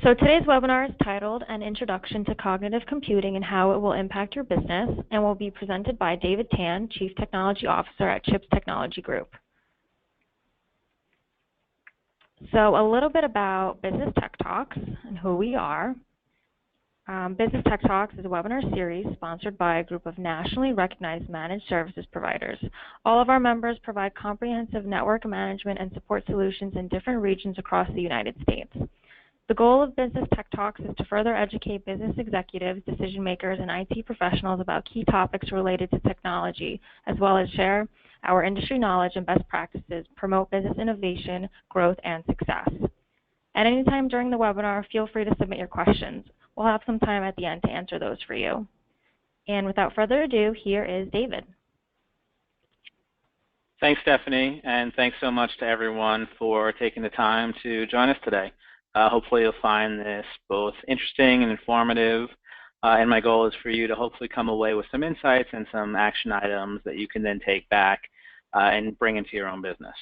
So today's webinar is titled An Introduction to Cognitive Computing and How It Will Impact Your Business, and will be presented by David Tan, Chief Technology Officer at CHIPS Technology Group. So a little bit about Business Tech Talks and who we are. Business Tech Talks is a webinar series sponsored by a group of nationally recognized managed services providers. All of our members provide comprehensive network management and support solutions in different regions across the United States. The goal of Business Tech Talks is to further educate business executives, decision makers, and IT professionals about key topics related to technology, as well as share our industry knowledge and best practices, promote business innovation, growth, and success. At any time during the webinar, feel free to submit your questions. We'll have some time at the end to answer those for you. And without further ado, here is David. Thanks, Stephanie, and thanks so much to everyone for taking the time to join us today. Hopefully you'll find this both interesting and informative, and my goal is for you to hopefully come away with some insights and some action items that you can then take back and bring into your own business.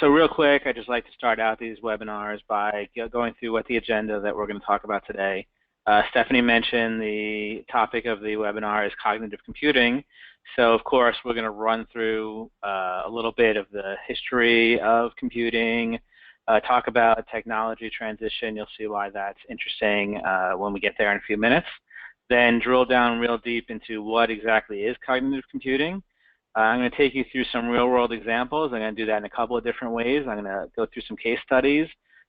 So real quick, I'd just like to start out these webinars by going through what the agenda that we're going to talk about today. Stephanie mentioned the topic of the webinar is cognitive computing. So of course we're going to run through a little bit of the history of computing, talk about technology transition. You'll see why that's interesting when we get there in a few minutes. Then drill down real deep into what exactly is cognitive computing. I'm going to take you through some real-world examples. I'm going to do that in a couple of different ways. I'm going to go through some case studies,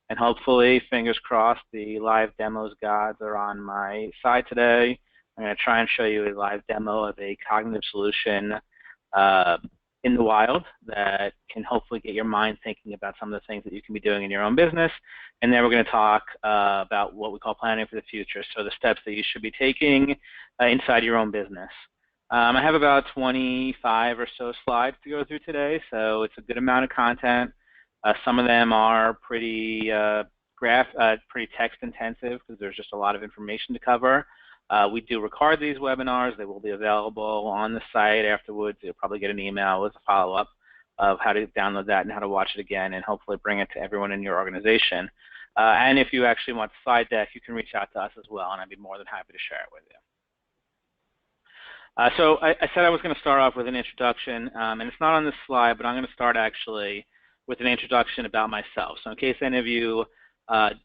and hopefully, fingers crossed, the live demos gods are on my side today. I'm going to try and show you a live demo of a cognitive solution in the wild that can hopefully get your mind thinking about some of the things that you can be doing in your own business. And then we're going to talk about what we call planning for the future, so the steps that you should be taking inside your own business. I have about 25 or so slides to go through today, so it's a good amount of content. Some of them are pretty pretty text intensive because there's just a lot of information to cover. We do record these webinars. They will be available on the site afterwards. You'll probably get an email with a follow-up of how to download that and how to watch it again and hopefully bring it to everyone in your organization. And if you actually want the slide deck, you can reach out to us as well, and I'd be more than happy to share it with you. So I said I was going to start off with an introduction, and it's not on this slide, but I'm going to start actually with an introduction about myself. So in case any of you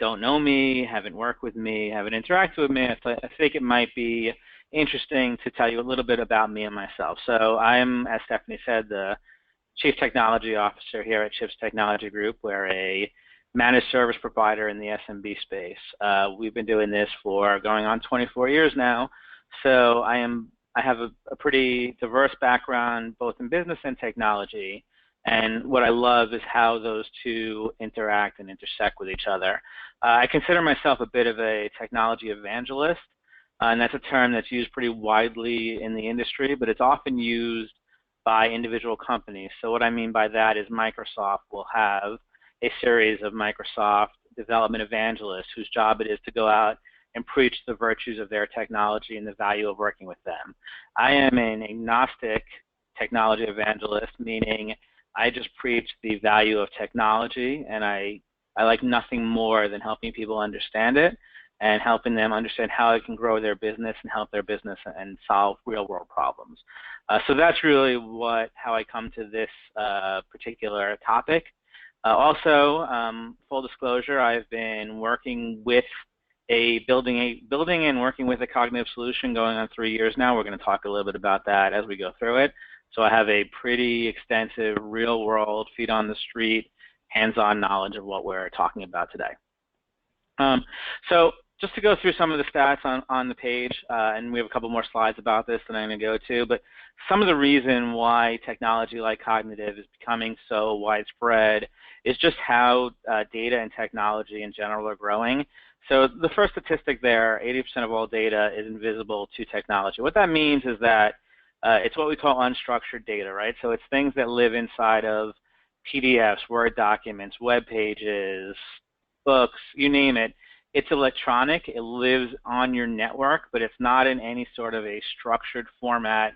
don't know me, haven't worked with me, haven't interacted with me, I think it might be interesting to tell you a little bit about me and myself. So I'm, as Stephanie said, the Chief Technology Officer here at CHIPS Technology Group. We're a managed service provider in the SMB space. We've been doing this for going on 24 years now, so I have a pretty diverse background both in business and technology, and what I love is how those two interact and intersect with each other. I consider myself a bit of a technology evangelist, and that's a term that's used pretty widely in the industry, but it's often used by individual companies. So what I mean by that is Microsoft will have a series of Microsoft development evangelists whose job it is to go out and preach the virtues of their technology and the value of working with them. I am an agnostic technology evangelist, meaning I just preach the value of technology, and I like nothing more than helping people understand it and helping them understand how it can grow their business and help their business and solve real-world problems. So that's really how I come to this particular topic. Also, full disclosure, I've been working with building and working with a cognitive solution going on 3 years now. We're going to talk a little bit about that as we go through it. So I have a pretty extensive real-world, feet-on-the-street, hands-on knowledge of what we're talking about today. So just to go through some of the stats on the page, and we have a couple more slides about this that I'm going to go to, but some of the reason why technology like cognitive is becoming so widespread is just how data and technology in general are growing. So the first statistic there, 80% of all data is invisible to technology. What that means is that it's what we call unstructured data, right? So it's things that live inside of PDFs, Word documents, web pages, books, you name it. It's electronic. It lives on your network, but it's not in any sort of a structured format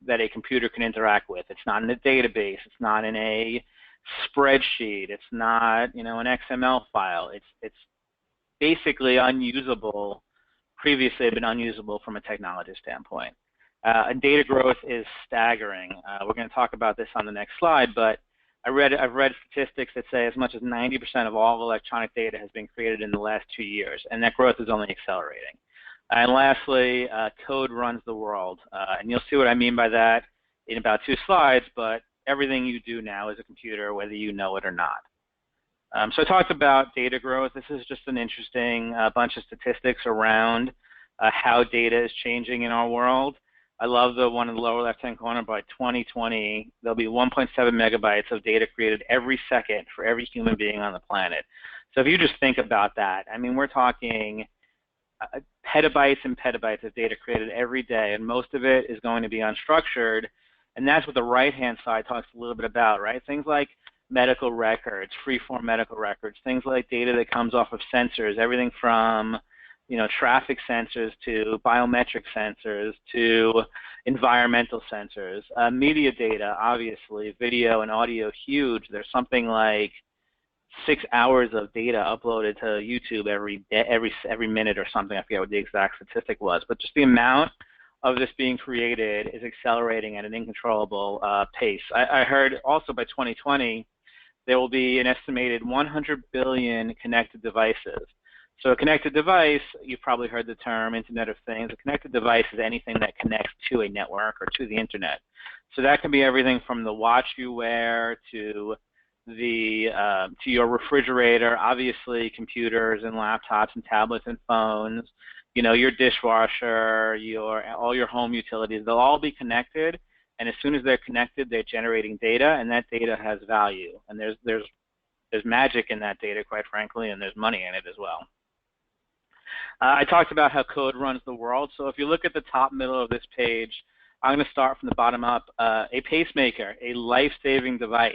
that a computer can interact with. It's not in a database. It's not in a spreadsheet. It's not, an XML file. It's basically unusable. Previously, had been unusable from a technology standpoint. And data growth is staggering. We're going to talk about this on the next slide, but I've read statistics that say as much as 90% of all electronic data has been created in the last 2 years, and that growth is only accelerating. And lastly, code runs the world, and you'll see what I mean by that in about 2 slides, but everything you do now is a computer, whether you know it or not. So I talked about data growth. This is just an interesting bunch of statistics around how data is changing in our world. I love the one in the lower left-hand corner. By 2020, there'll be 1.7 megabytes of data created every second for every human being on the planet. So if you just think about that, I mean, we're talking petabytes and petabytes of data created every day, and most of it is going to be unstructured, and that's what the right-hand side talks a little bit about, right? Things like medical records, free-form medical records, things like data that comes off of sensors, everything from traffic sensors to biometric sensors to environmental sensors. Media data, obviously, video and audio, huge. There's something like 6 hours of data uploaded to YouTube every minute or something. I forget what the exact statistic was, but just the amount of this being created is accelerating at an incontrollable pace. I heard also by 2020 there will be an estimated 100 billion connected devices. So a connected device, you've probably heard the term Internet of Things. A connected device is anything that connects to a network or to the Internet. So that can be everything from the watch you wear to your refrigerator, obviously computers and laptops and tablets and phones, your dishwasher, all your home utilities. They'll all be connected, and as soon as they're connected, they're generating data, and that data has value. And there's magic in that data, quite frankly, and there's money in it as well. I talked about how code runs the world. So if you look at the top middle of this page, I'm going to start from the bottom up. A pacemaker, a life-saving device,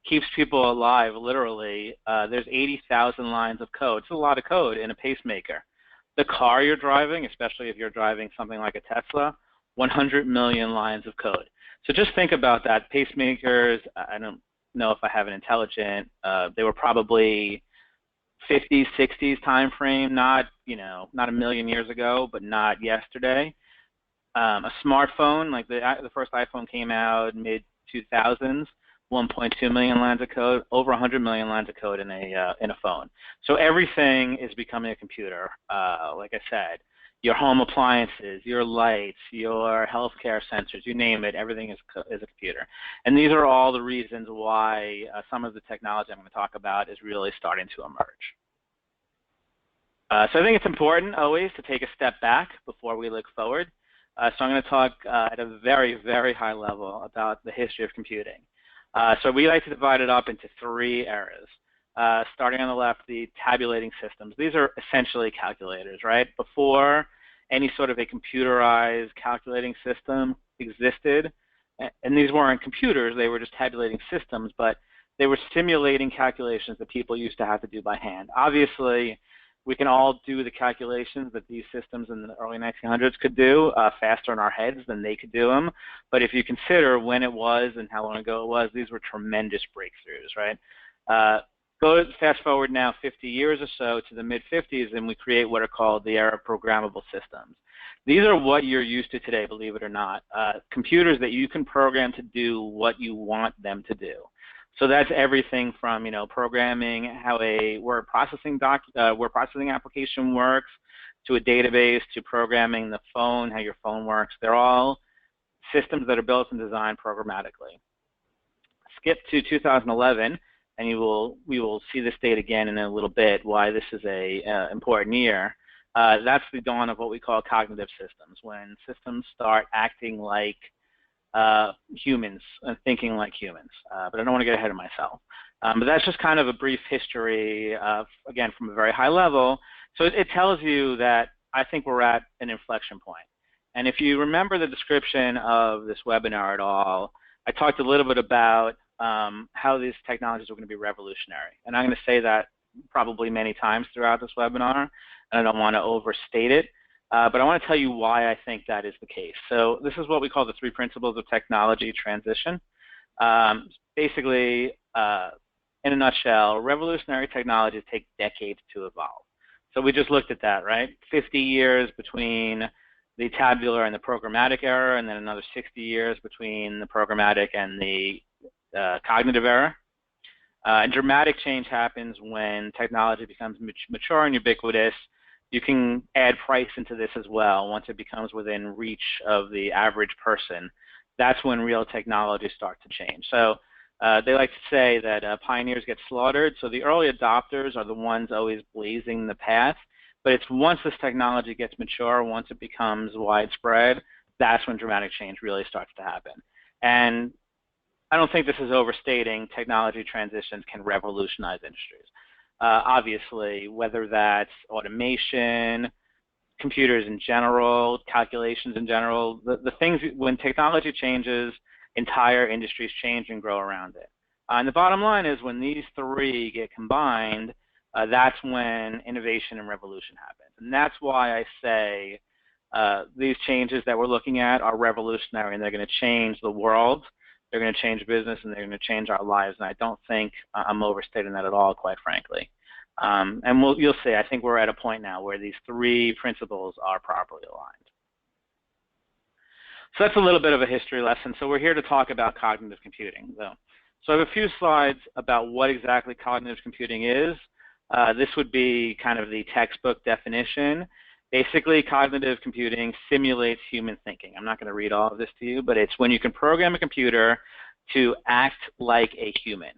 keeps people alive, literally. There's 80,000 lines of code. It's a lot of code in a pacemaker. The car you're driving, especially if you're driving something like a Tesla, 100 million lines of code. So just think about that. Pacemakers, I don't know if I have an intelligent, they were probably 50s, 60s time frame, not a million years ago, but not yesterday. A smartphone, like the first iPhone came out mid-2000s, 1.2 million lines of code, over 100 million lines of code in a phone. So everything is becoming a computer. Like I said, your home appliances, your lights, your healthcare sensors, you name it, everything is a computer. And these are all the reasons why some of the technology I'm going to talk about is really starting to emerge. So I think it's important always to take a step back before we look forward. So I'm going to talk at a very, very high level about the history of computing. So we like to divide it up into 3 eras. Starting on the left, the tabulating systems. These are essentially calculators, right? Before any sort of a computerized calculating system existed, and these weren't computers, they were just tabulating systems, but they were simulating calculations that people used to have to do by hand. Obviously, we can all do the calculations that these systems in the early 1900s could do faster in our heads than they could do them. But if you consider when it was and how long ago it was, these were tremendous breakthroughs, right? Fast forward now 50 years or so to the mid-50s, and we create what are called the era of programmable systems. These are what you're used to today, believe it or not. Computers that you can program to do what you want them to do. So that's everything from programming how a word processing application works, to a database, to programming the phone, how your phone works. They're all systems that are built and designed programmatically. Skip to 2011. And we will see this date again in a little bit, why this is a important year. That's the dawn of what we call cognitive systems, when systems start acting like humans and thinking like humans. But I don't want to get ahead of myself. But that's just kind of a brief history, again, from a very high level. So it tells you that I think we're at an inflection point. And if you remember the description of this webinar at all, I talked a little bit about how these technologies are going to be revolutionary. And I'm going to say that probably many times throughout this webinar, and I don't want to overstate it, but I want to tell you why I think that is the case. So this is what we call the 3 principles of technology transition. Basically, in a nutshell, revolutionary technologies take decades to evolve. So we just looked at that, right? 50 years between the tabular and the programmatic era, and then another 60 years between the programmatic and the cognitive era. And dramatic change happens when technology becomes mature and ubiquitous. You can add price into this as well once it becomes within reach of the average person. That's when real technology starts to change. So they like to say that pioneers get slaughtered. So the early adopters are the ones always blazing the path. But it's once this technology gets mature, once it becomes widespread, that's when dramatic change really starts to happen. And I don't think this is overstating technology transitions can revolutionize industries. Obviously, whether that's automation, computers in general, calculations in general, the things, when technology changes, entire industries change and grow around it. And the bottom line is when these three get combined, that's when innovation and revolution happens. And that's why I say these changes that we're looking at are revolutionary, and they're going to change the world, they're going to change business, and they're going to change our lives. And I don't think I'm overstating that at all, quite frankly. And you'll see, I think we're at a point now where these three principles are properly aligned. So that's a little bit of a history lesson. So we're here to talk about cognitive computing, though. So I have a few slides about what exactly cognitive computing is. This would be kind of the textbook definition. Basically, cognitive computing simulates human thinking. I'm not going to read all of this to you, but it's when you can program a computer to act like a human.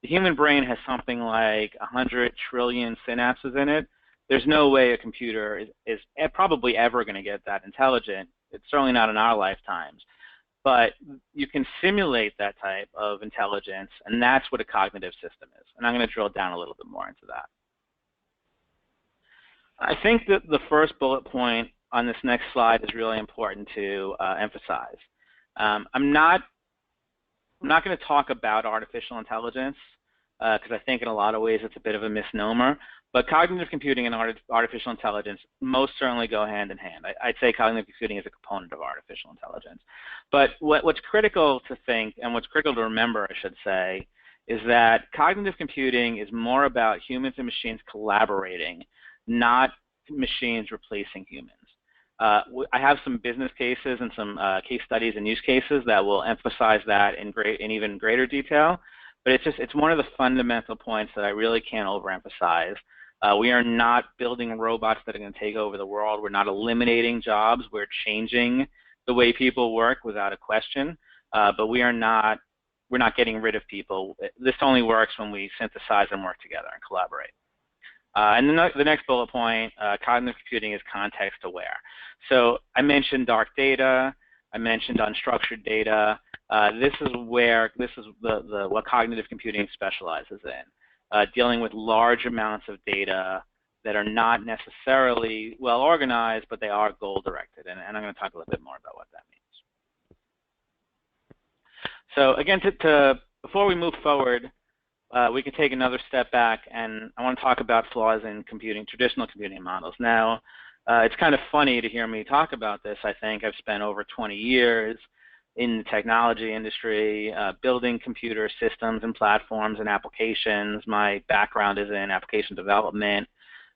The human brain has something like 100 trillion synapses in it. There's no way a computer is probably ever going to get that intelligent. It's certainly not in our lifetimes. But you can simulate that type of intelligence, and that's what a cognitive system is. And I'm going to drill down a little bit more into that. I think that the first bullet point on this next slide is really important to emphasize. I'm not going to talk about artificial intelligence because I think in a lot of ways it's a bit of a misnomer. But cognitive computing and artificial intelligence most certainly go hand in hand. I'd say cognitive computing is a component of artificial intelligence. But what's critical to think, and what's critical to remember, I should say, is that cognitive computing is more about humans and machines collaborating, not machines replacing humans. I have some business cases and some case studies and use cases that will emphasize that in even greater detail. But it's one of the fundamental points that I really can't overemphasize. We are not building robots that are going to take over the world. We're not eliminating jobs. We're changing the way people work without a question. But we're not getting rid of people. This only works when we synthesize and work together and collaborate. And the next bullet point, cognitive computing is context aware. So I mentioned dark data. I mentioned unstructured data. This is what cognitive computing specializes in, dealing with large amounts of data that are not necessarily well organized, but they are goal-directed. And I'm going to talk a little bit more about what that means. So again, before we move forward, we can take another step back, and I want to talk about flaws in traditional computing models. Now, it's kind of funny to hear me talk about this. I think I've spent over 20 years in the technology industry, building computer systems and platforms and applications. My background is in application development.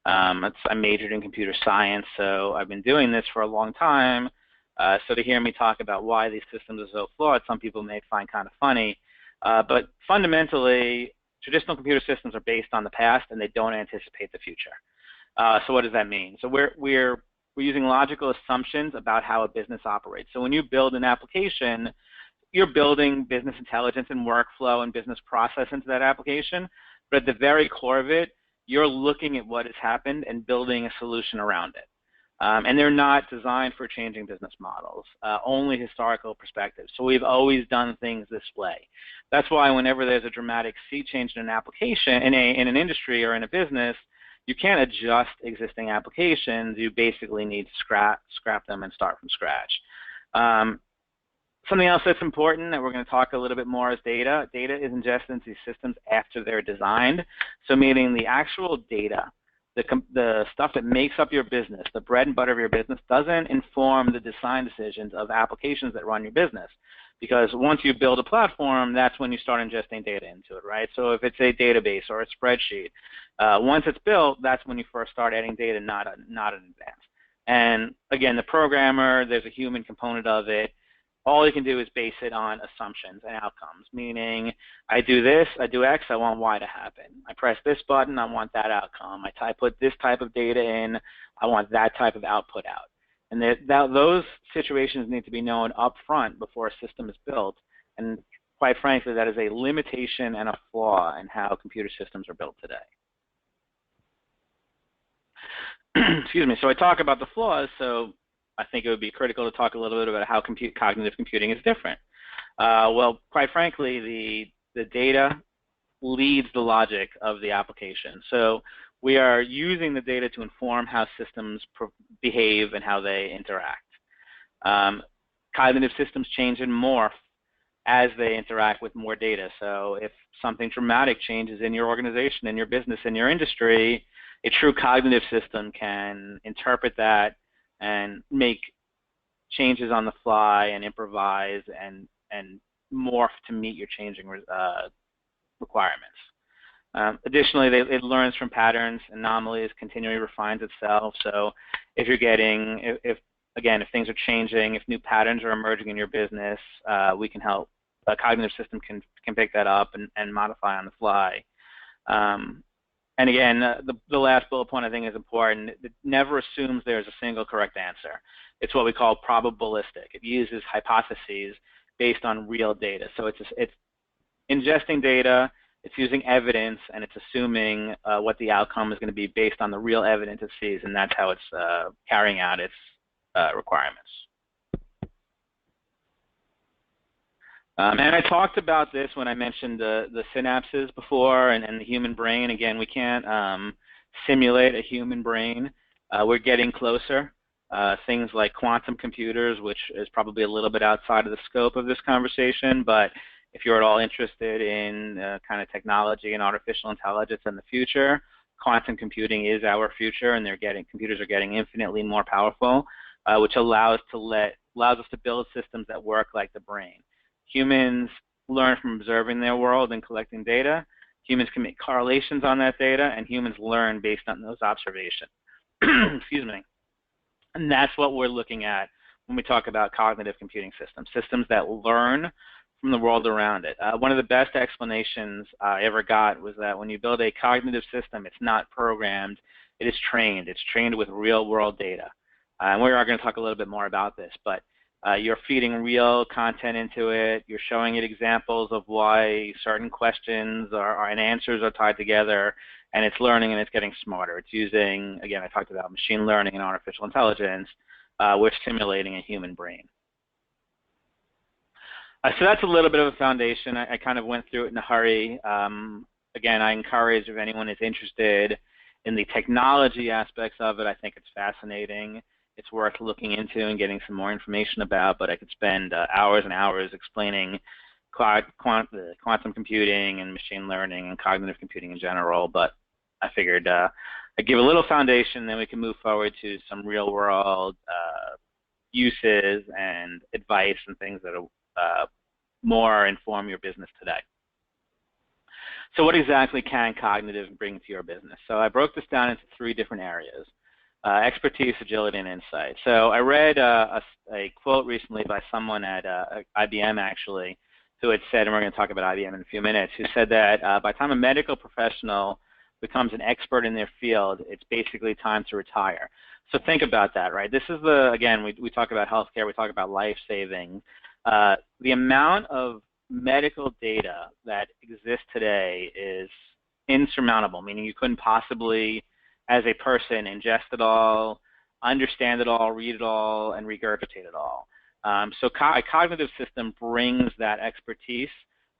I majored in computer science, so I've been doing this for a long time. So to hear me talk about why these systems are so flawed, some people may find kind of funny. But fundamentally, traditional computer systems are based on the past, and they don't anticipate the future. So what does that mean? So we're using logical assumptions about how a business operates. So when you build an application, you're building business intelligence and workflow and business process into that application. But at the very core of it, you're looking at what has happened and building a solution around it. And they're not designed for changing business models, only historical perspectives. So we've always done things this way. That's why whenever there's a dramatic sea change in an application, in an industry or in a business, you can't adjust existing applications. You basically need to scrap them and start from scratch. Something else that's important that we're going to talk a little bit more is data. Data is ingested into these systems after they're designed. So meaning the actual data, the stuff that makes up your business, the bread and butter of your business, doesn't inform the design decisions of applications that run your business. Because once you build a platform, that's when you start ingesting data into it, right? So if it's a database or a spreadsheet, once it's built, that's when you first start adding data, not in advance. And again, the programmer, there's a human component of it. All you can do is base it on assumptions and outcomes, meaning I do this, I do X, I want Y to happen. I press this button, I want that outcome. I put this type of data in, I want that type of output out. And those situations need to be known up front before a system is built. And quite frankly, that is a limitation and a flaw in how computer systems are built today. Excuse me. So I talk about the flaws, so I think it would be critical to talk a little bit about how cognitive computing is different. Well, quite frankly, the data leads the logic of the application. So we are using the data to inform how systems behave and how they interact. Cognitive systems change and morph as they interact with more data. So if something dramatic changes in your organization, in your business, in your industry, a true cognitive system can interpret that and make changes on the fly and improvise and morph to meet your changing requirements. Additionally, it learns from patterns, anomalies, continually refines itself. So if you're getting, if things are changing, if new patterns are emerging in your business, we can help. A cognitive system can pick that up and modify on the fly. And again, the last bullet point I think is important. It never assumes there's a single correct answer. It's what we call probabilistic. It uses hypotheses based on real data. So it's ingesting data, it's using evidence, and it's assuming what the outcome is going to be based on the real evidence it sees, and that's how it's carrying out its requirements. And I talked about this when I mentioned the synapses before and the human brain. Again, we can't simulate a human brain. We're getting closer. Things like quantum computers, which is probably a little bit outside of the scope of this conversation, but if you're at all interested in kind of technology and artificial intelligence in the future, quantum computing is our future, and computers are getting infinitely more powerful, which allows us to build systems that work like the brain. Humans learn from observing their world and collecting data. Humans can make correlations on that data, and humans learn based on those observations. Excuse me. And that's what we're looking at when we talk about cognitive computing systems, systems that learn from the world around it. One of the best explanations I ever got was that when you build a cognitive system, it's not programmed, it is trained. It's trained with real-world data. And we are going to talk a little bit more about this, but you're feeding real content into it. You're showing it examples of why certain questions and answers are tied together, and it's learning and it's getting smarter. It's using, again, I talked about machine learning and artificial intelligence. We're simulating a human brain. So that's a little bit of a foundation. I kind of went through it in a hurry. Again, I encourage if anyone is interested in the technology aspects of it, I think it's fascinating. It's worth looking into and getting some more information about, but I could spend hours and hours explaining quantum computing and machine learning and cognitive computing in general, but I figured I'd give a little foundation, then we can move forward to some real-world uses and advice and things that are more inform your business today. So what exactly can cognitive bring to your business? So I broke this down into 3 different areas. Expertise, agility, and insight. So I read a quote recently by someone at IBM, actually, who had said, and we're going to talk about IBM in a few minutes, who said that by the time a medical professional becomes an expert in their field, it's basically time to retire. So think about that, right? This is again, we talk about healthcare, we talk about life-saving. The amount of medical data that exists today is insurmountable, meaning you couldn't possibly, as a person, ingest it all, understand it all, read it all, and regurgitate it all. So a cognitive system brings that expertise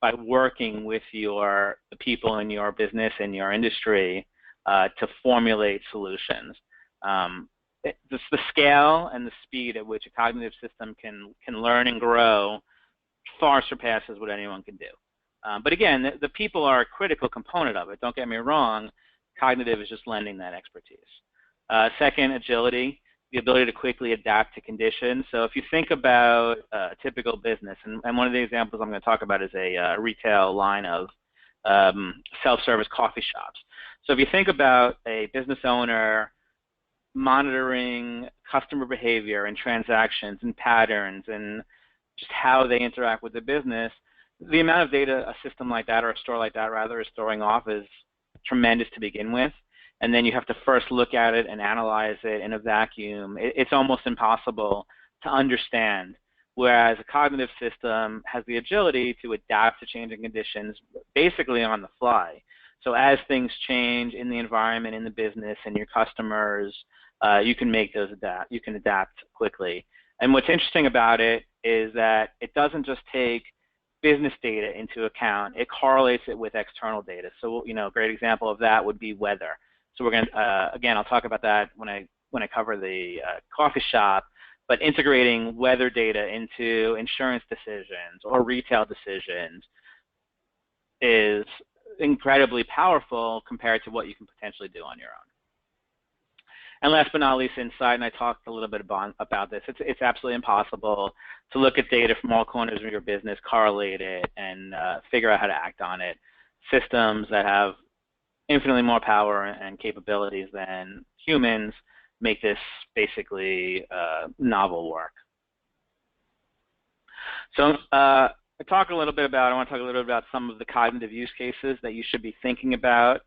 by working with the people in your business and your industry to formulate solutions. The scale and the speed at which a cognitive system can learn and grow far surpasses what anyone can do. But again, the people are a critical component of it. Don't get me wrong. Cognitive is just lending that expertise. Second, agility. the ability to quickly adapt to conditions. So if you think about a typical business, and one of the examples I'm going to talk about is a retail line of self-service coffee shops. So if you think about a business owner monitoring customer behavior and transactions and patterns and just how they interact with the business, the amount of data a system like that, or a store like that rather, is throwing off is tremendous to begin with. And then you have to first look at it and analyze it in a vacuum. It's almost impossible to understand, whereas a cognitive system has the agility to adapt to changing conditions basically on the fly. So as things change in the environment, in the business, and your customers, you can make those adapt. You can adapt quickly. And what's interesting about it is that it doesn't just take business data into account. It correlates it with external data. So, a great example of that would be weather. So we're going to, again, I'll talk about that when I cover the coffee shop, but integrating weather data into insurance decisions or retail decisions is incredibly powerful compared to what you can potentially do on your own. And last but not least, insight, and I talked a little bit about this, it's absolutely impossible to look at data from all corners of your business, correlate it, and figure out how to act on it. Systems that have infinitely more power and capabilities than humans make this basically novel work. So I want to talk a little bit about some of the cognitive use cases that you should be thinking about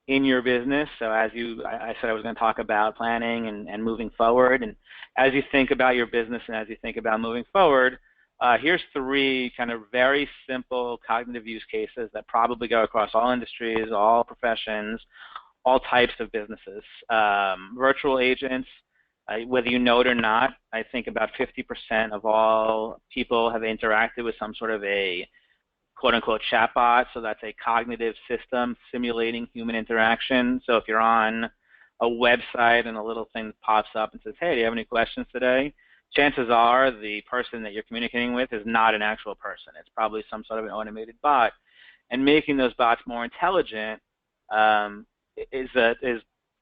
in your business. So I said I was going to talk about planning and moving forward. And as you think about your business and as you think about moving forward, here's 3 kind of very simple cognitive use cases that probably go across all industries, all professions, all types of businesses. Virtual agents, whether you know it or not, I think about 50% of all people have interacted with some sort of a quote-unquote chatbot. So that's a cognitive system simulating human interaction. So if you're on a website and a little thing pops up and says, hey, do you have any questions today? Chances are the person that you're communicating with is not an actual person. It's probably some sort of an automated bot. And making those bots more intelligent is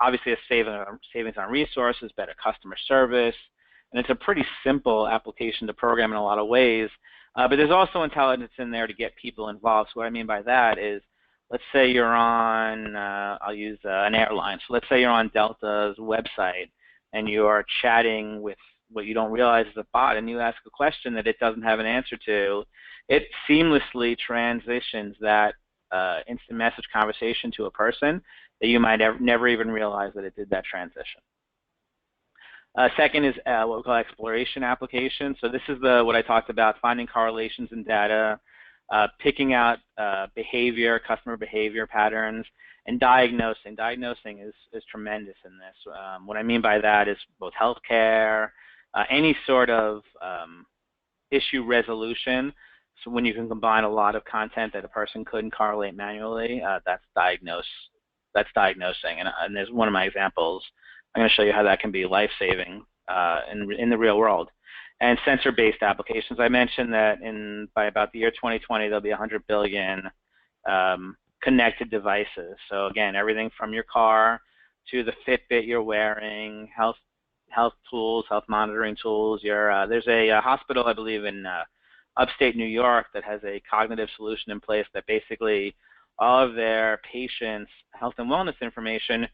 obviously a savings on resources, better customer service, and it's a pretty simple application to program in a lot of ways. But there's also intelligence in there to get people involved. So what I mean by that is, let's say you're on, I'll use an airline. So let's say you're on Delta's website and you are chatting with what you don't realize is a bot, and you ask a question that it doesn't have an answer to. It seamlessly transitions that instant message conversation to a person that you might never even realize that it did that transition. Second is what we call exploration applications. So this is what I talked about, finding correlations in data, picking out behavior, customer behavior patterns, and diagnosing. Diagnosing is tremendous in this. What I mean by that is both healthcare, any sort of issue resolution. So when you can combine a lot of content that a person couldn't correlate manually, that's diagnosing. And there's one of my examples. I'm going to show you how that can be life-saving in the real world. And sensor-based applications. I mentioned that by about the year 2020, there'll be 100 billion connected devices. So again, everything from your car to the Fitbit you're wearing, health tools, health monitoring tools. There's a hospital, I believe, in upstate New York that has a cognitive solution in place that basically all of their patients' health and wellness information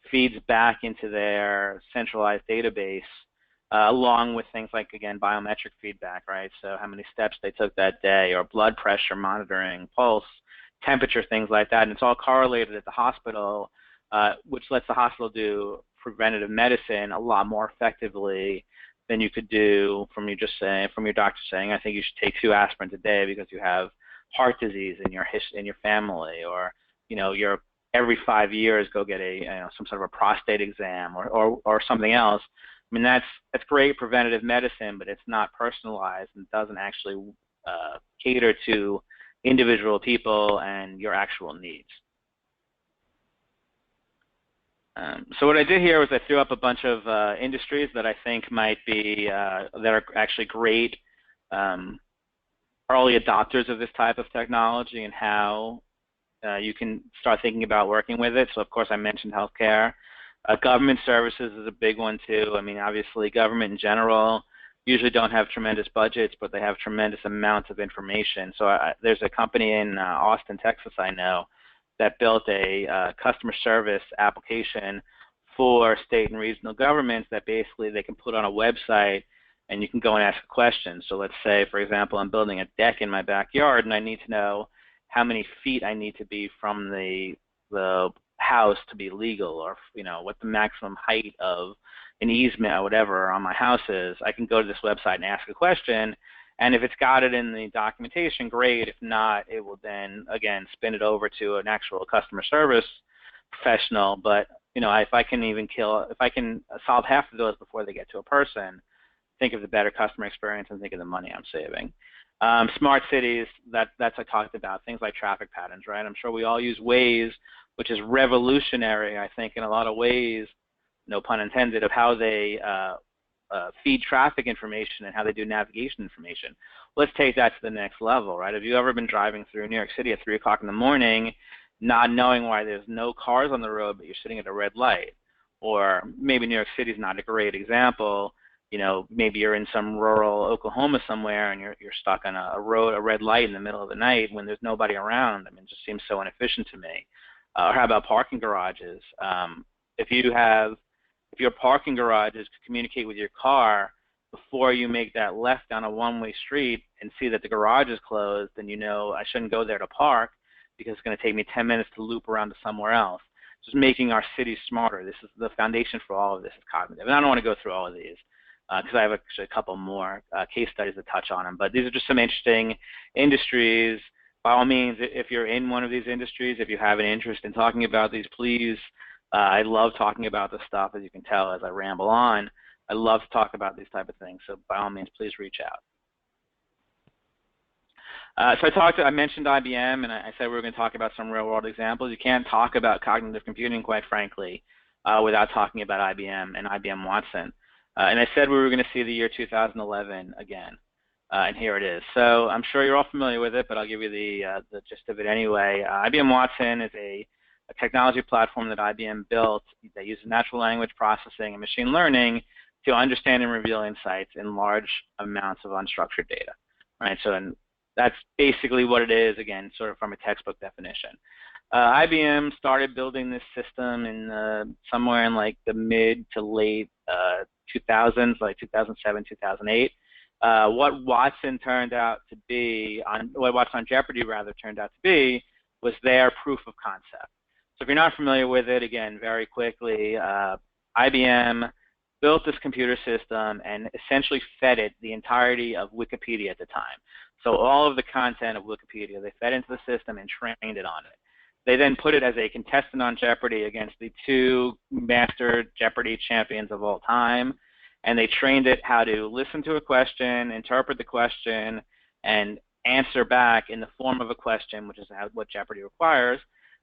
feeds back into their centralized database, along with things like, again, biometric feedback, right? So how many steps they took that day, or blood pressure monitoring, pulse, temperature, things like that. And it's all correlated at the hospital, which lets the hospital do preventative medicine a lot more effectively than you could do from your doctor saying, I think you should take 2 aspirins a day because you have heart disease in your family, or you're every 5 years go get some sort of a prostate exam or something else. I mean, that's great preventative medicine, but it's not personalized and doesn't actually cater to individual people and your actual needs. So what I did here was I threw up a bunch of industries that I think might be that are actually great early adopters of this type of technology and how you can start thinking about working with it. So of course I mentioned healthcare. Government services is a big one too. I mean, obviously, government in general usually don't have tremendous budgets, but they have tremendous amounts of information. So there's a company in Austin, Texas, I know, that built a customer service application for state and regional governments that basically they can put on a website and you can go and ask a question. So let's say, for example, I'm building a deck in my backyard and I need to know how many feet I need to be from the house to be legal, or what the maximum height of an easement or whatever on my house is. I can go to this website and ask a question, and if it's got it in the documentation, great. If not, it will then again spin it over to an actual customer service professional. But if I can solve half of those before they get to a person, think of the better customer experience and think of the money I'm saving. Smart cities, that's I talked about, things like traffic patterns, right? I'm sure we all use Waze, which is revolutionary, I think, in a lot of ways, no pun intended, of how they feed traffic information and how they do navigation information. Let's take that to the next level, right? Have you ever been driving through New York City at 3 o'clock in the morning, not knowing why there's no cars on the road, but you're sitting at a red light? Or maybe New York City is not a great example. Maybe you're in some rural Oklahoma somewhere and you're stuck on a red light in the middle of the night when there's nobody around. I mean, it just seems so inefficient to me. Or how about parking garages? If your parking garages could communicate with your car before you make that left down a one-way street and see that the garage is closed, then I shouldn't go there to park because it's going to take me 10 minutes to loop around to somewhere else. Just making our cities smarter. This is the foundation for all of this is cognitive. And I don't want to go through all of these because I have actually a couple more case studies that touch on them. But these are just some interesting industries. By all means, if you're in one of these industries, if you have an interest in talking about these, please. I love talking about this stuff, as you can tell as I ramble on. I love to talk about these type of things, so by all means, please reach out. I mentioned IBM, and I said we were going to talk about some real-world examples. You can't talk about cognitive computing, quite frankly, without talking about IBM and IBM Watson. And I said we were going to see the year 2011 again. And here it is. So I'm sure you're all familiar with it, but I'll give you the gist of it anyway. IBM Watson is a technology platform that IBM built that uses natural language processing and machine learning to understand and reveal insights in large amounts of unstructured data. Right? So that's basically what it is, again, sort of from a textbook definition. IBM started building this system in somewhere in like the mid to late 2000s, like 2007, 2008. What Watson turned out to be, what Watson on Jeopardy rather turned out to be, was their proof of concept. So if you're not familiar with it, again, very quickly, IBM built this computer system and essentially fed it the entirety of Wikipedia at the time. So all of the content of Wikipedia, they fed into the system and trained it on it. They then put it as a contestant on Jeopardy against the 2 master Jeopardy champions of all time. And they trained it how to listen to a question, interpret the question, and answer back in the form of a question, which is what Jeopardy requires.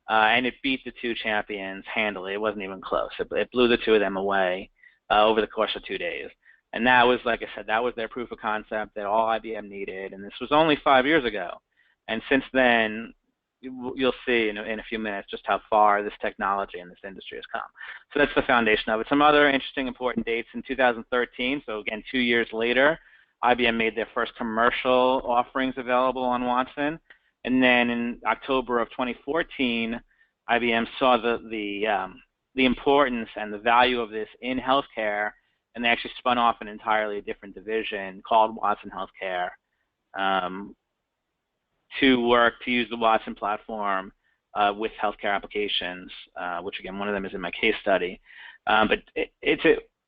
And it beat the 2 champions handily. It wasn't even close. It blew the 2 of them away over the course of 2 days. And that was, like I said, that was their proof of concept that all IBM needed. And this was only 5 years ago. And since then, you'll see in a few minutes just how far this technology and this industry has come. So that's the foundation of it. Some other interesting important dates in 2013, so again 2 years later, IBM made their first commercial offerings available on Watson. And then in October of 2014, IBM saw the importance and the value of this in healthcare, and they actually spun off an entirely different division called Watson Healthcare to use the Watson platform with healthcare applications, which again, one of them is in my case study. But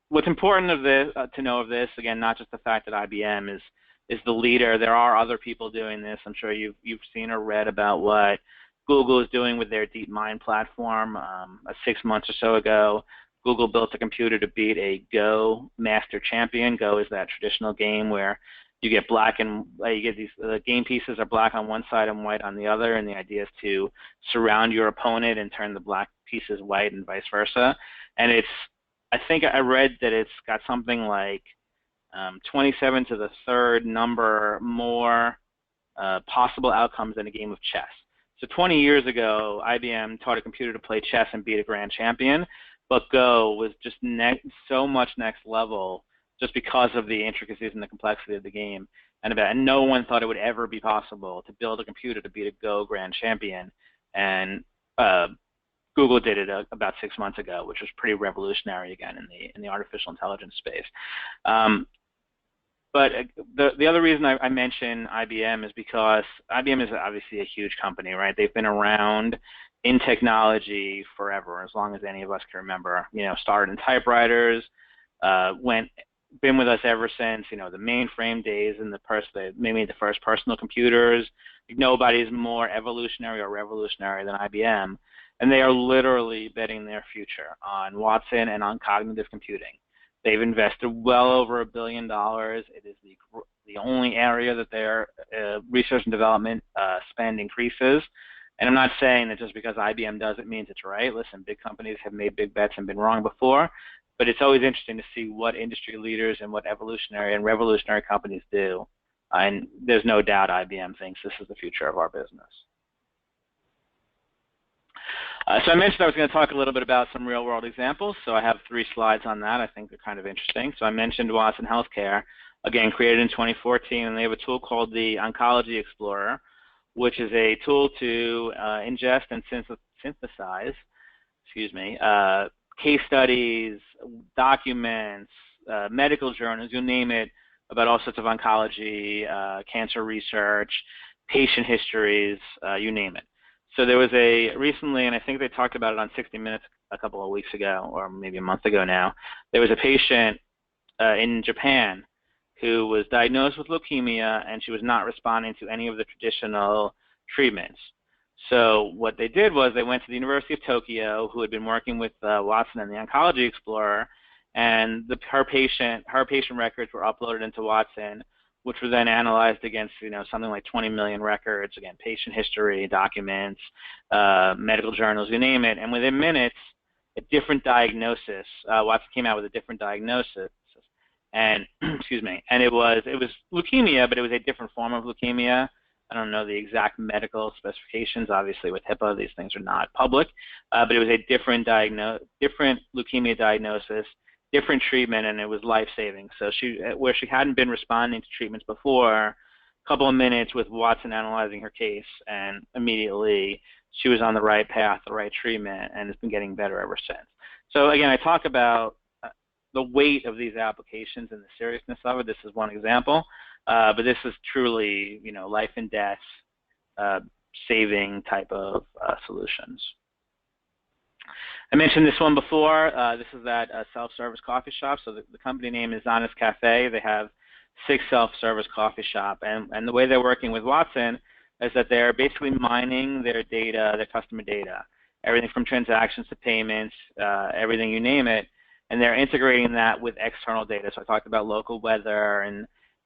what's important of this, to know of this, again, not just the fact that IBM is the leader. There are other people doing this. I'm sure you've seen or read about what Google is doing with their DeepMind platform. 6 months or so ago, Google built a computer to beat a Go master champion. Go is that traditional game where you get the game pieces are black on one side and white on the other, and the idea is to surround your opponent and turn the black pieces white and vice versa. And I think I read that it's got something like 27 to the third number more possible outcomes than a game of chess. So 20 years ago, IBM taught a computer to play chess and beat a grand champion. but Go was just so much next level just because of the intricacies and the complexity of the game. And no one thought it would ever be possible to build a computer to beat a Go grand champion. And Google did it about 6 months ago, which was pretty revolutionary again in the artificial intelligence space. But the other reason I mention IBM is because IBM is obviously a huge company, right? They've been around in technology forever, as long as any of us can remember. You know, started in typewriters, been with us ever since, you know, the mainframe days and maybe the first personal computers. Nobody's more evolutionary or revolutionary than IBM, and they are literally betting their future on Watson and on cognitive computing. They've invested well over $1 billion. It is the only area that their research and development spend increases. And I'm not saying that just because IBM does it means it's right. Listen, big companies have made big bets and been wrong before, but it's always interesting to see what industry leaders and what evolutionary and revolutionary companies do. And there's no doubt IBM thinks this is the future of our business. So I mentioned I was going to talk a little bit about some real-world examples. So I have 3 slides on that. I think they're kind of interesting. So I mentioned Watson Healthcare, again, created in 2014, and they have a tool called the Oncology Explorer, which is a tool to ingest and synthesize, case studies, documents, medical journals, you name it, about all sorts of oncology, cancer research, patient histories, you name it. So there was recently, and I think they talked about it on 60 Minutes a couple of weeks ago, or maybe a month ago now, there was a patient in Japan who was diagnosed with leukemia, and she was not responding to any of the traditional treatments. So what they did was they went to the University of Tokyo, who had been working with Watson and the Oncology Explorer, and her patient records were uploaded into Watson, which were then analyzed against, you know, something like 20 million records, again, patient history, documents, medical journals, you name it, and within minutes, a different diagnosis. Watson came out with a different diagnosis, and and it was leukemia, but it was a different form of leukemia. I don't know the exact medical specifications. Obviously, with HIPAA, these things are not public, but it was a different leukemia diagnosis, different treatment, and it was life-saving. So where she hadn't been responding to treatments before, a couple of minutes with Watson analyzing her case, and immediately she was on the right path, the right treatment, and it's been getting better ever since. So again, I talk about the weight of these applications and the seriousness of it. This is one example, but this is truly, you know, life and death saving type of solutions. I mentioned this one before. This is that self-service coffee shop. So the company name is Honest Cafe. They have 6 self-service coffee shop, and the way they're working with Watson is that they're basically mining their data, their customer data, everything from transactions to payments, everything you name it, and they're integrating that with external data. So I talked about local weather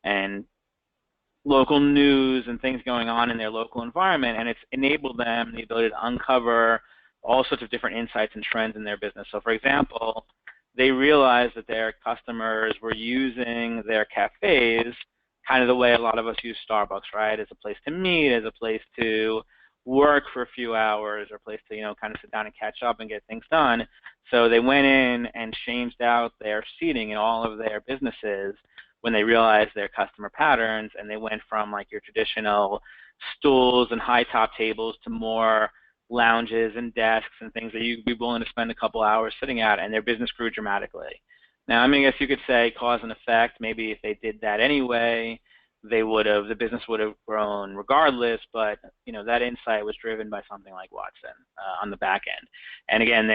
and local news and things going on in their local environment, and it's enabled them the ability to uncover all sorts of different insights and trends in their business. So for example, they realized that their customers were using their cafes kind of the way a lot of us use Starbucks, right? As a place to meet, as a place to work for a few hours, or a place to, you know, kind of sit down and catch up and get things done. So they went in and changed out their seating in all of their businesses when they realized their customer patterns, and they went from like your traditional stools and high top tables to more lounges and desks and things that you'd be willing to spend a couple hours sitting at, and their business grew dramatically. Now, I mean, I guess you could say cause and effect. Maybe if they did that anyway, the business would have grown regardless, but you know, that insight was driven by something like Watson on the back end. And again,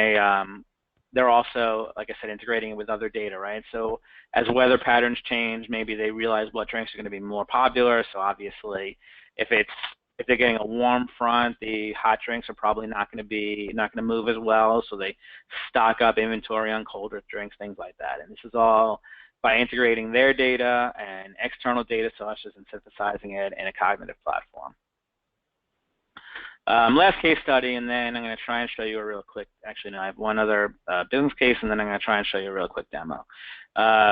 they're also, like I said, integrating it with other data, right? So as weather patterns change, maybe they realize what drinks are going to be more popular. So obviously, if they're getting a warm front, the hot drinks are probably not going to move as well. So they stock up inventory on colder drinks, things like that. And this is all by integrating their data and external data sources and synthesizing it in a cognitive platform. Last case study, and then I'm going to try and show you a real quick, actually no, I have one other business case, and then I'm going to try and show you a real quick demo.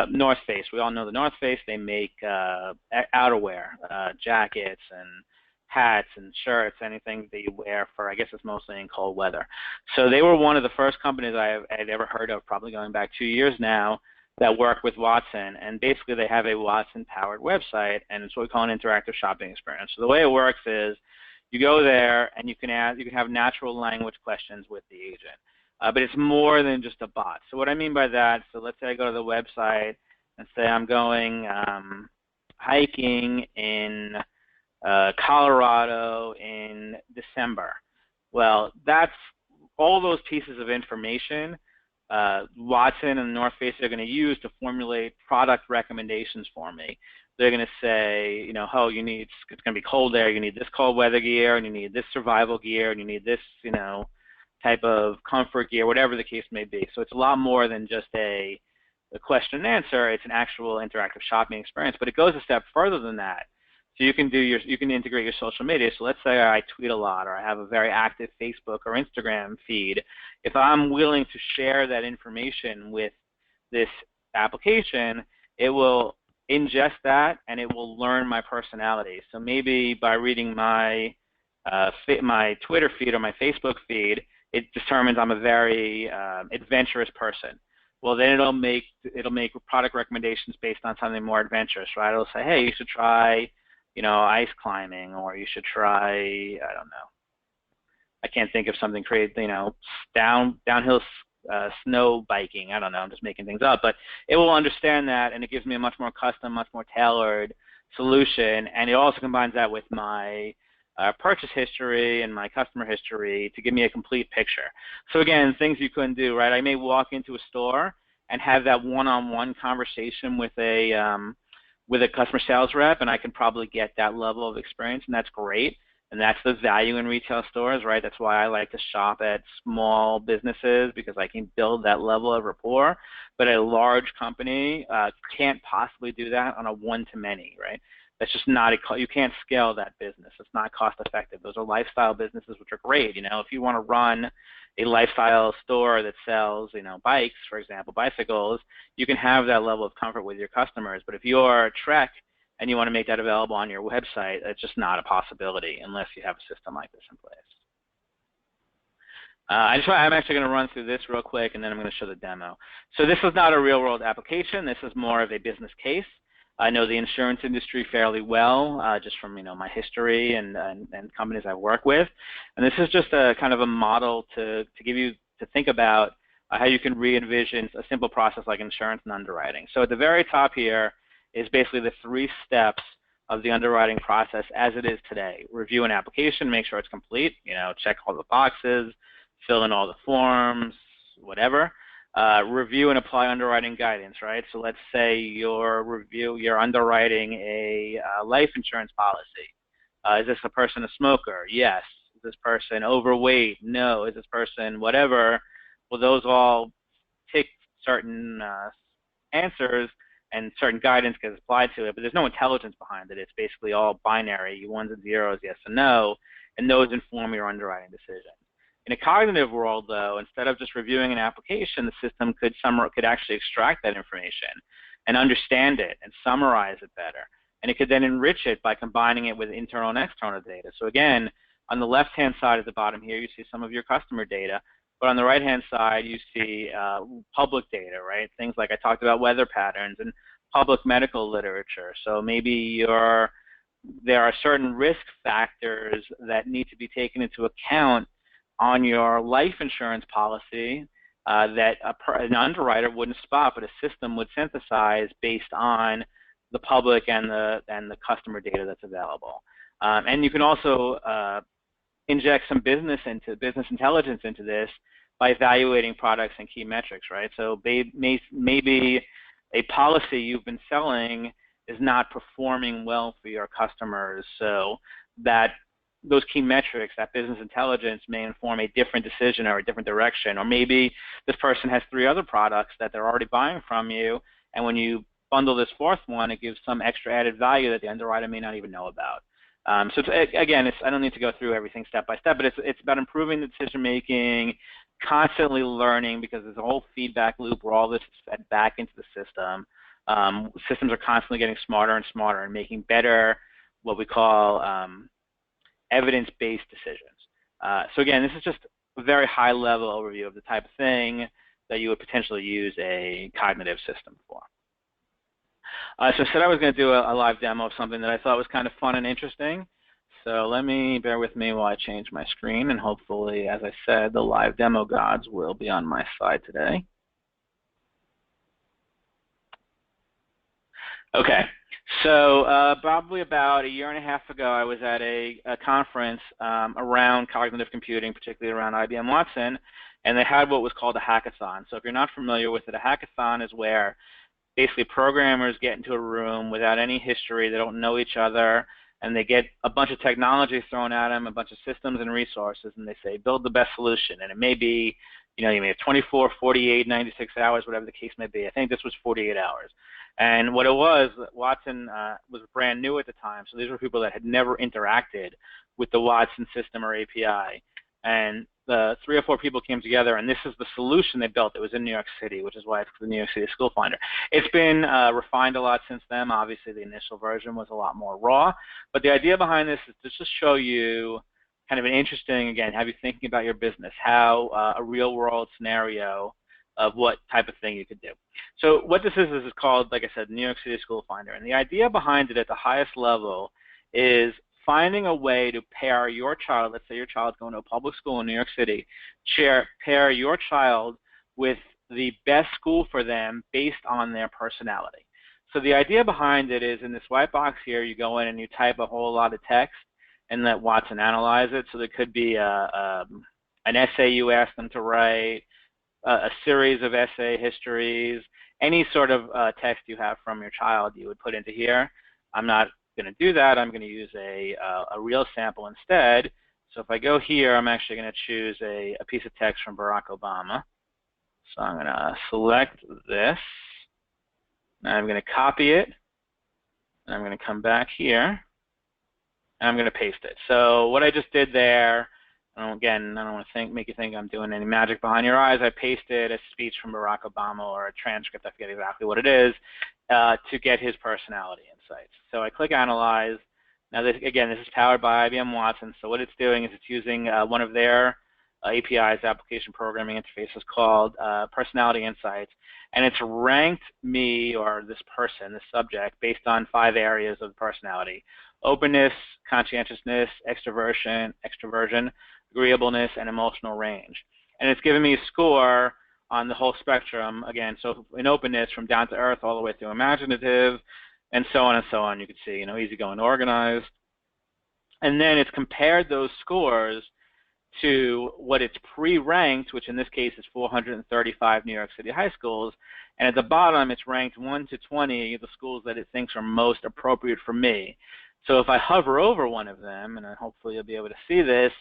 North Face, we all know the North Face. They make outerwear, jackets, and hats and shirts, anything that you wear for, I guess it's mostly in cold weather. So they were one of the first companies I had ever heard of, probably going back 2 years now, that work with Watson. And basically they have a Watson-powered website, and it's what we call an interactive shopping experience. So the way it works is you go there and you can have natural language questions with the agent. But it's more than just a bot. So what I mean by that, so let's say I go to the website and say I'm going hiking in Colorado in December. Well, that's all those pieces of information Watson and North Face are going to use to formulate product recommendations for me. They're going to say, you know, oh, it's going to be cold there, you need this cold weather gear, and you need this survival gear, and you need this, you know, type of comfort gear, whatever the case may be. So it's a lot more than just a question and answer. It's an actual interactive shopping experience, but it goes a step further than that. So you can integrate your social media. So let's say I tweet a lot, or I have a very active Facebook or Instagram feed. If I'm willing to share that information with this application, it will ingest that and it will learn my personality. So maybe by reading my Twitter feed or my Facebook feed, it determines I'm a very adventurous person. Well, then it'll make product recommendations based on something more adventurous, right? It'll say, hey, you should try, you know, ice climbing, or you should try, I don't know, I can't think of something crazy, you know, downhill snow biking. I don't know, I'm just making things up, but it will understand that, and it gives me a much more custom, much more tailored solution, and it also combines that with my purchase history and my customer history to give me a complete picture. So again, things you couldn't do, right? I may walk into a store and have that one-on-one conversation with a customer sales rep, and I can probably get that level of experience, and that's great. And that's the value in retail stores, right? That's why I like to shop at small businesses, because I can build that level of rapport. But a large company can't possibly do that on a one-to-many, right? That's just not you can't scale that business. It's not cost effective. Those are lifestyle businesses, which are great. You know, if you want to run a lifestyle store that sells, you know, bikes, for example, bicycles, you can have that level of comfort with your customers. But if you're Trek and you want to make that available on your website, it's just not a possibility unless you have a system like this in place. I'm actually going to run through this real quick, and then I'm going to show the demo. So this is not a real-world application. This is more of a business case. I know the insurance industry fairly well, just from, you know, my history and companies I work with. And this is just a kind of a model to give you to think about how you can re-envision a simple process like insurance and underwriting. So at the very top here is basically the 3 steps of the underwriting process as it is today. Review an application, make sure it's complete, you know, check all the boxes, fill in all the forms, whatever. Review and apply underwriting guidance, right? So let's say you're underwriting a life insurance policy. Is this a person a smoker? Yes. Is this person overweight? No. Is this person whatever? Well, those all tick certain answers, and certain guidance gets applied to it, but there's no intelligence behind it. It's basically all binary, ones and zeros, yes and no, and those inform your underwriting decision. In a cognitive world, though, instead of just reviewing an application, the system could actually extract that information and understand it and summarize it better. And it could then enrich it by combining it with internal and external data. So again, on the left-hand side at the bottom here, you see some of your customer data. But on the right-hand side, you see public data, right? Things like I talked about weather patterns and public medical literature. So maybe there are certain risk factors that need to be taken into account on your life insurance policy that an underwriter wouldn't spot, but a system would synthesize based on the public and the customer data that's available. And you can also inject some business intelligence into this by evaluating products and key metrics, right? So maybe a policy you've been selling is not performing well for your customers, so that those key metrics, that business intelligence, may inform a different decision or a different direction. Or maybe this person has 3 other products that they're already buying from you, and when you bundle this 4th one, it gives some extra added value that the underwriter may not even know about. So again, I don't need to go through everything step by step, but it's about improving the decision making, constantly learning, because there's a whole feedback loop where all this is fed back into the system. Systems are constantly getting smarter and smarter and making better, what we call evidence-based decisions. So again, this is just a very high-level overview of the type of thing that you would potentially use a cognitive system for. So I said I was going to do a live demo of something that I thought was kind of fun and interesting. So bear with me while I change my screen, and hopefully, as I said, the live demo gods will be on my side today. Okay, so probably about a year and a half ago, I was at a conference around cognitive computing, particularly around IBM Watson, and they had what was called a hackathon. So if you're not familiar with it, a hackathon is where basically programmers get into a room without any history, they don't know each other, and they get a bunch of technology thrown at them, a bunch of systems and resources, and they say, build the best solution. And it may be, you may have 24, 48, 96 hours, whatever the case may be. I think this was 48 hours. And what it was, Watson was brand new at the time, so these were people that had never interacted with the Watson system or API. And the 3 or 4 people came together, and this is the solution they built. It was in New York City, which is why it's the New York City School Finder. It's been refined a lot since then. Obviously, the initial version was a lot more raw. But the idea behind this is to just show you kind of an interesting, again, have you thinking about your business, how a real-world scenario of what type of thing you could do. So what this is called, like I said, New York City School Finder. And the idea behind it at the highest level is finding a way to pair your child, let's say your child's going to a public school in New York City, pair your child with the best school for them based on their personality. So the idea behind it is in this white box here, you go in and you type a whole lot of text and let Watson analyze it. So there could be an essay you ask them to write, a series of essay histories, any sort of text you have from your child you would put into here. I'm not going to do that. I'm going to use a real sample instead. So if I go here, I'm actually going to choose a piece of text from Barack Obama. So I'm going to select this. Now I'm going to copy it. And I'm going to come back here. And I'm going to paste it. So what I just did there, again, I don't want to make you think I'm doing any magic behind your eyes. I pasted a speech from Barack Obama or a transcript, I forget exactly what it is, to get his personality insights. So I click Analyze. Now, this is powered by IBM Watson. So what it's doing is it's using one of their APIs, application programming interfaces, called Personality Insights. And it's ranked me, or this person, this subject, based on 5 areas of personality: openness, conscientiousness, extroversion, agreeableness, and emotional range. And it's given me a score on the whole spectrum, again, so in openness from down to earth all the way through imaginative, and so on and so on. You can see, easygoing, organized. And then it's compared those scores to what it's pre-ranked, which in this case is 435 New York City high schools. And at the bottom, it's ranked 1 to 20, the schools that it thinks are most appropriate for me. So if I hover over one of them, and hopefully you'll be able to see this,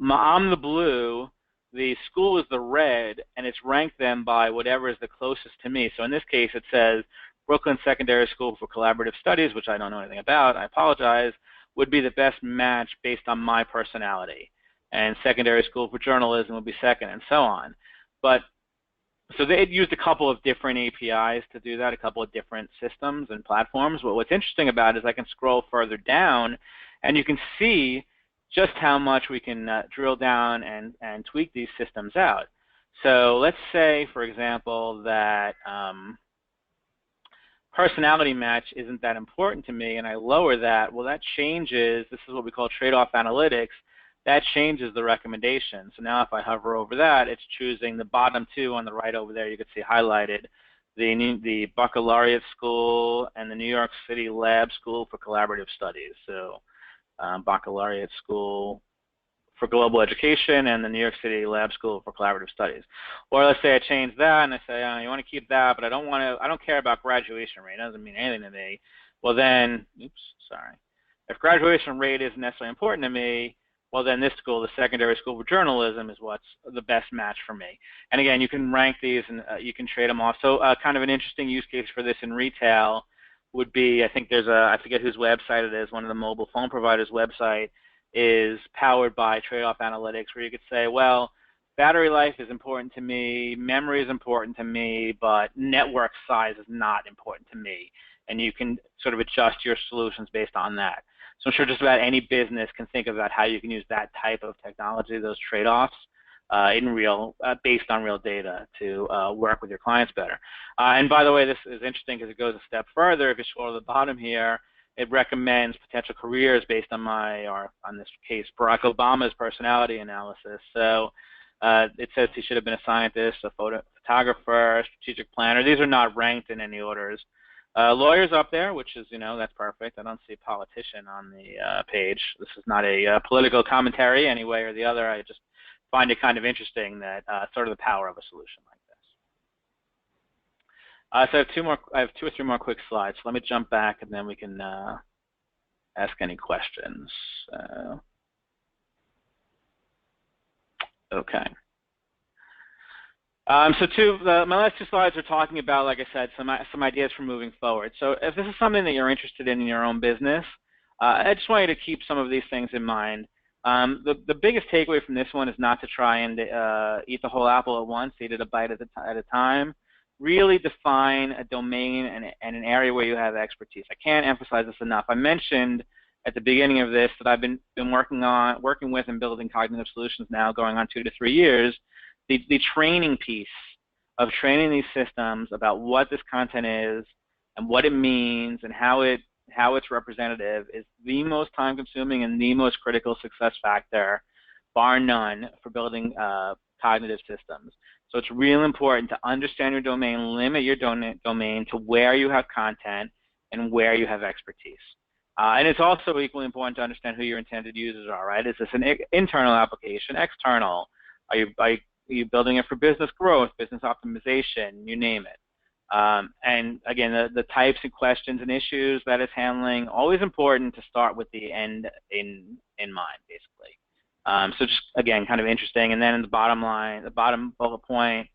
I'm the blue, the school is the red, and it's ranked them by whatever is the closest to me. So in this case, it says Brooklyn Secondary School for Collaborative Studies, which I don't know anything about, I apologize, would be the best match based on my personality. And Secondary School for Journalism would be second, and so on. So they used a couple of different APIs to do that, a couple of different systems and platforms. But what's interesting about it is I can scroll further down, and you can see just how much we can drill down and tweak these systems out. So let's say, for example, that personality match isn't that important to me, and I lower that. Well, that changes. This is what we call trade-off analytics. That changes the recommendation. So now if I hover over that, it's choosing the bottom 2 on the right over there. You can see highlighted the Baccalaureate School and the New York City Lab School for Collaborative Studies. So Baccalaureate School for Global Education and the New York City Lab School for Collaborative Studies. Or let's say I change that and I say, you want to keep that, but I don't care about graduation rate. It doesn't mean anything to me. Well then, if graduation rate isn't necessarily important to me, well then this school, the Secondary School for Journalism, is what's the best match for me. And again, you can rank these and you can trade them off. So kind of an interesting use case for this in retail would be, I think there's I forget whose website it is, one of the mobile phone providers' website is powered by trade-off analytics, where you could say, well, battery life is important to me, memory is important to me, but network size is not important to me. And you can sort of adjust your solutions based on that. So I'm sure just about any business can think about how you can use that type of technology, those trade-offs, based on real data to work with your clients better. And by the way, this is interesting because it goes a step further. If you scroll to the bottom here, it recommends potential careers based on on this case, Barack Obama's personality analysis. So it says he should have been a scientist, a photographer, a strategic planner. These are not ranked in any orders. Lawyers up there, which is, that's perfect. I don't see politician on the page. This is not a political commentary any way or the other. I just find it kind of interesting that sort of the power of a solution like this. So I have two or three more quick slides. So let me jump back and then we can ask any questions. Okay. So my last two slides are talking about, like I said, some ideas for moving forward. So if this is something that you're interested in your own business, I just want you to keep some of these things in mind. The biggest takeaway from this one is not to try and eat the whole apple at once, eat it a bite at a time. Really define a domain and an area where you have expertise. I can't emphasize this enough. I mentioned at the beginning of this that I've been working with and building cognitive solutions now going on 2 to 3 years. The training piece of training these systems about what this content is and what it means and how it's representative is the most time-consuming and the most critical success factor, bar none, for building cognitive systems. So it's real important to understand your domain, limit your domain to where you have content and where you have expertise. And it's also equally important to understand who your intended users are, right? Is this an internal application, external? Are you building it for business growth, business optimization, you name it? And again, the types of questions and issues that it's handling, always important to start with the end in mind, basically. So just, again, kind of interesting. And then in the bottom line, the bottom bullet point,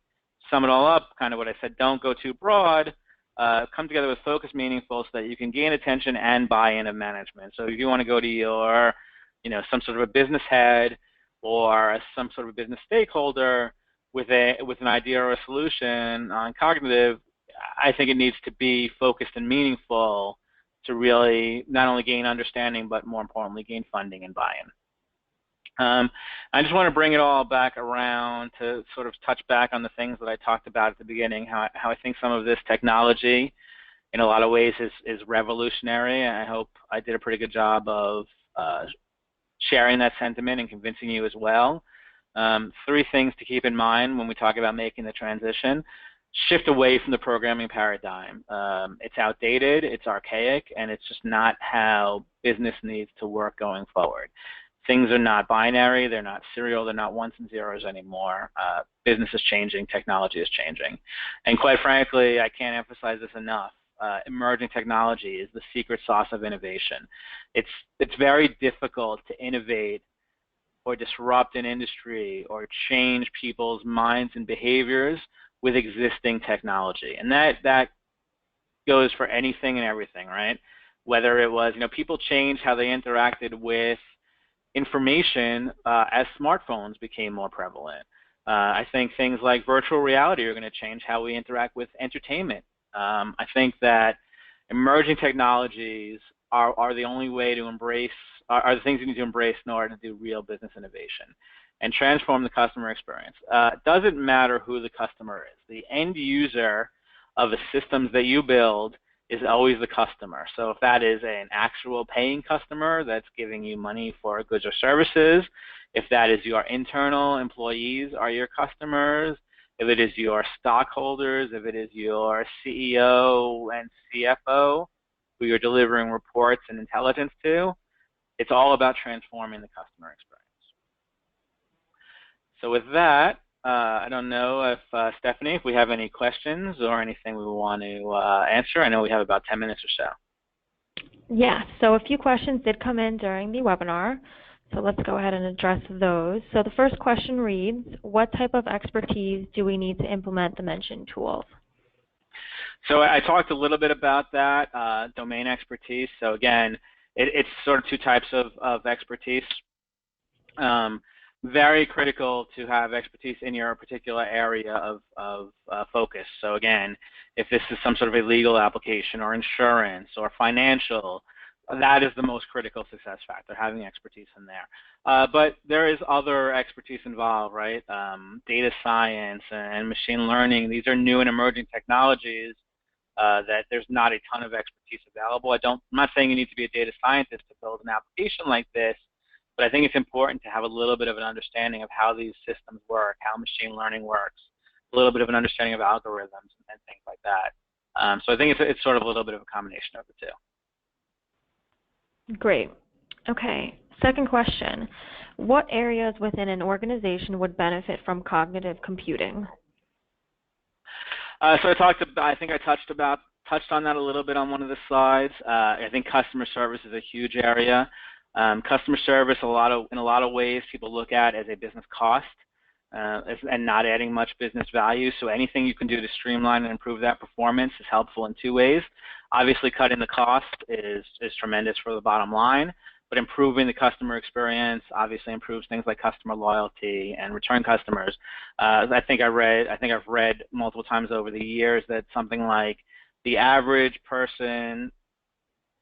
sum it all up, kind of what I said, don't go too broad. Come together with focus meaningful so that you can gain attention and buy-in of management. So if you want to go to your, some sort of a business head or some sort of a business stakeholder with an idea or a solution on cognitive, I think it needs to be focused and meaningful to really not only gain understanding, but more importantly, gain funding and buy-in. I just want to bring it all back around to sort of touch back on the things that I talked about at the beginning, how I think some of this technology in a lot of ways is revolutionary. And I hope I did a pretty good job of sharing that sentiment and convincing you as well. 3 things to keep in mind when we talk about making the transition. Shift away from the programming paradigm. It's outdated, it's archaic, and it's just not how business needs to work going forward. Things are not binary, they're not serial, they're not ones and zeros anymore. Business is changing, technology is changing. And quite frankly, I can't emphasize this enough. Emerging technology is the secret sauce of innovation. It's very difficult to innovate or disrupt an industry or change people's minds and behaviors with existing technology. And that goes for anything and everything, right? Whether it was, people changed how they interacted with information as smartphones became more prevalent. I think things like virtual reality are going to change how we interact with entertainment. I think that emerging technologies are the only way to embrace, are the things you need to embrace in order to do real business innovation and transform the customer experience. It doesn't matter who the customer is. The end user of the systems that you build is always the customer. So if that is an actual paying customer that's giving you money for goods or services, if that is your internal employees are your customers, if it is your stockholders, if it is your CEO and CFO who you're delivering reports and intelligence to, it's all about transforming the customer experience. So with that, I don't know if, Stephanie, if we have any questions or anything we want to answer. I know we have about 10 minutes or so. Yeah, so a few questions did come in during the webinar, so let's go ahead and address those. So the first question reads, what type of expertise do we need to implement the mentioned tools? So I talked a little bit about that, domain expertise. So again, it's sort of 2 types of expertise. Very critical to have expertise in your particular area of focus. So again, if this is some sort of a legal application or insurance or financial, that is the most critical success factor, having expertise in there. But there is other expertise involved, right? Data science and machine learning. These are new and emerging technologies that there's not a ton of expertise available. I'm not saying you need to be a data scientist to build an application like this, but I think it's important to have a little bit of an understanding of how these systems work, how machine learning works, a little bit of an understanding of algorithms and things like that. So I think it's sort of a little bit of a combination of the two. Great. Okay. Second question. What areas within an organization would benefit from cognitive computing? So I think I touched on that a little bit on one of the slides. I think customer service is a huge area. Customer service, in a lot of ways, people look at as a business cost and not adding much business value. So anything you can do to streamline and improve that performance is helpful in two ways. Obviously, cutting the cost is tremendous for the bottom line, but improving the customer experience obviously improves things like customer loyalty and return customers. I think I've read multiple times over the years that something like the average person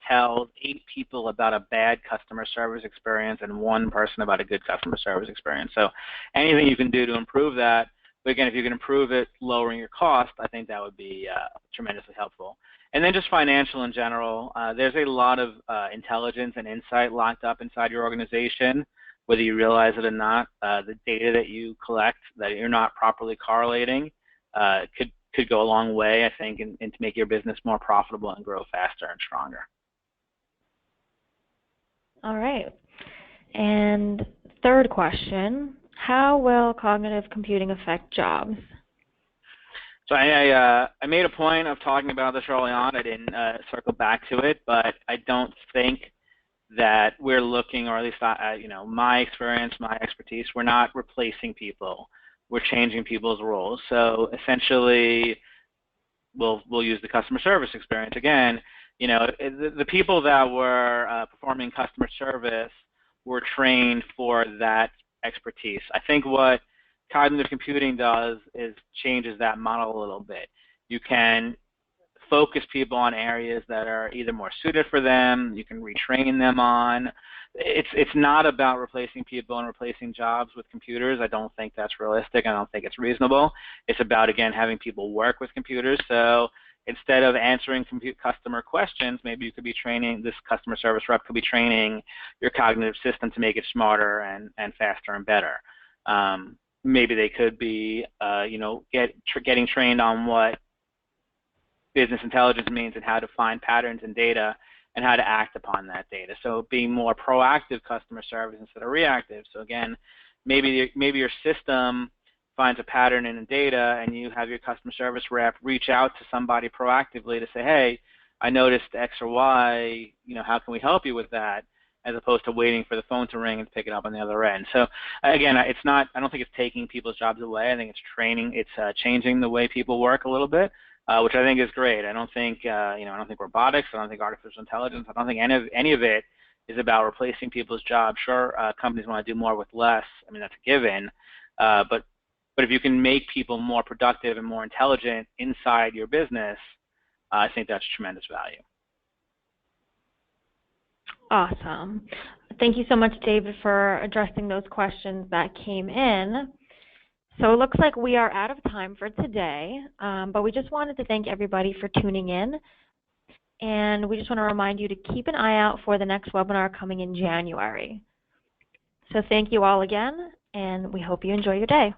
tells 8 people about a bad customer service experience and 1 person about a good customer service experience. So anything you can do to improve that, but again, if you can improve it lowering your cost, I think that would be tremendously helpful. And then just financial in general, there's a lot of intelligence and insight locked up inside your organization, whether you realize it or not. The data that you collect that you're not properly correlating could go a long way, I think, in to make your business more profitable and grow faster and stronger. All right. And third question, how will cognitive computing affect jobs? So I made a point of talking about this early on. I didn't circle back to it, but I don't think that we're looking, or at least my experience, my expertise, we're not replacing people. We're changing people's roles. So essentially, we'll use the customer service experience again. The people that were performing customer service were trained for that expertise. I think what cognitive computing does is changes that model a little bit. You can focus people on areas that are either more suited for them, you can retrain them on. It's not about replacing people and replacing jobs with computers. I don't think that's realistic. I don't think it's reasonable. It's about, again, having people work with computers. So instead of answering customer questions, maybe you could be training, this customer service rep could be training your cognitive system to make it smarter and faster and better. Maybe they could be, getting trained on what business intelligence means and how to find patterns in data and how to act upon that data. So being more proactive customer service instead of reactive. So again, maybe your system finds a pattern in the data and you have your customer service rep reach out to somebody proactively to say, hey, I noticed X or Y, how can we help you with that? As opposed to waiting for the phone to ring and pick it up on the other end. So again, I don't think it's taking people's jobs away. I think it's changing the way people work a little bit, which I think is great. I don't think, I don't think robotics, I don't think artificial intelligence, I don't think any of it is about replacing people's jobs. Sure, companies want to do more with less. I mean, that's a given. But if you can make people more productive and more intelligent inside your business, I think that's tremendous value. Awesome. Thank you so much, David, for addressing those questions that came in. So it looks like we are out of time for today, but we just wanted to thank everybody for tuning in. And we just want to remind you to keep an eye out for the next webinar coming in January. So thank you all again, and we hope you enjoy your day.